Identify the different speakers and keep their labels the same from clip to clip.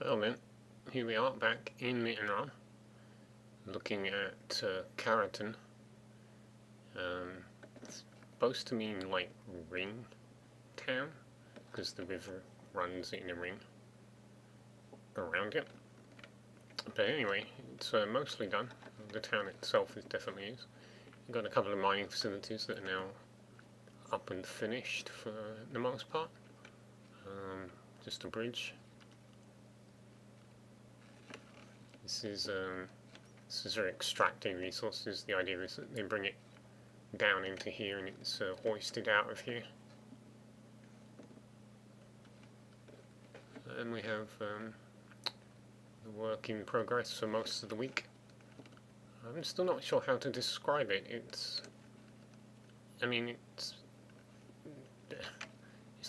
Speaker 1: Well then, here we are back in Vietnam, looking at Caraton. It's supposed to mean like ring town, because the river runs in a ring around it. But anyway, it's mostly done. The town itself definitely is. We've got a couple of mining facilities that are now up and finished for the most part. Just a bridge. This is for extracting resources. The idea is that they bring it down into here and it's hoisted out of here. And we have the work in progress for most of the week. I'm still not sure how to describe it. It's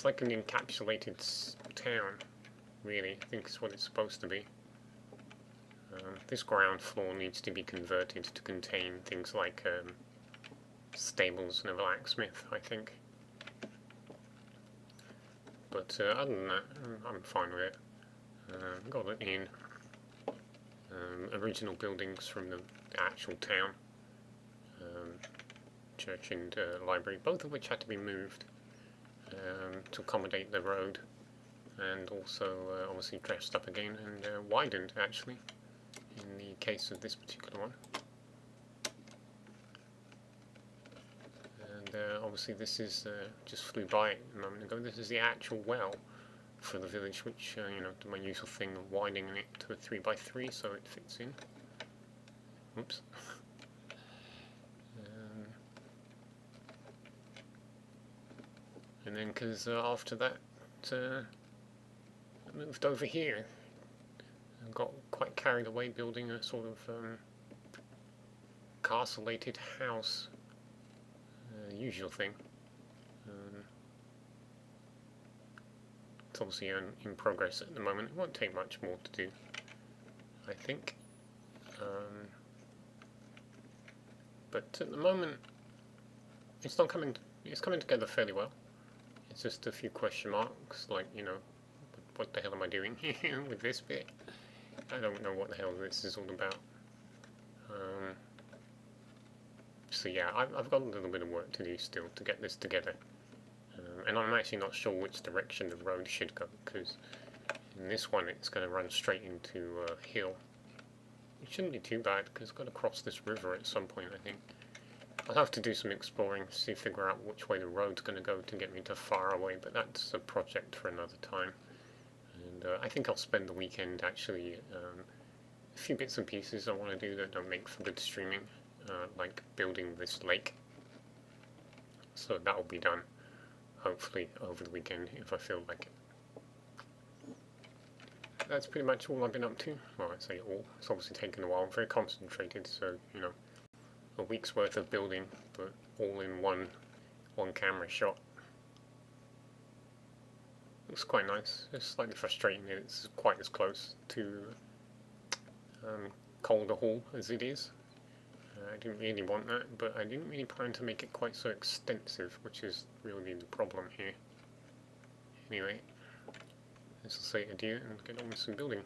Speaker 1: like an encapsulated town, really. I think is what it's supposed to be. This ground floor needs to be converted to contain things like stables and a blacksmith, I think. But other than that, I'm fine with it. Got it in original buildings from the actual town, church and library, both of which had to be moved to accommodate the road, and also obviously dressed up again and widened actually in the case of this particular one. And obviously this is just flew by it a moment ago. This is the actual well for the village, which my usual thing of widening it to a 3x3 so it fits in. Oops. And then because after that I moved over here and got quite carried away building a sort of castellated house, usual thing. It's obviously in progress at the moment. It won't take much more to do, I think. But at the moment, it's coming together fairly well. It's just a few question marks, like, what the hell am I doing here with this bit? I don't know what the hell this is all about. So yeah, I've got a little bit of work to do still to get this together. And I'm actually not sure which direction the road should go, because in this one it's going to run straight into a hill. It shouldn't be too bad, because it's got to cross this river at some point, I think. I'll have to do some exploring to figure out which way the road's going to go to get me to far away, but that's a project for another time. And I think I'll spend the weekend actually, a few bits and pieces I want to do that don't make for good streaming, like building this lake. So that will be done, hopefully, over the weekend if I feel like it. That's pretty much all I've been up to. Well, I say all. It's obviously taken a while. I'm very concentrated, so, a week's worth of building, but all in one camera shot. Looks quite nice. It's slightly frustrating that it's quite as close to Calder Hall as it is. I didn't really want that, but I didn't really plan to make it quite so extensive, which is really the problem here. Anyway, let's say adieu and get on with some building.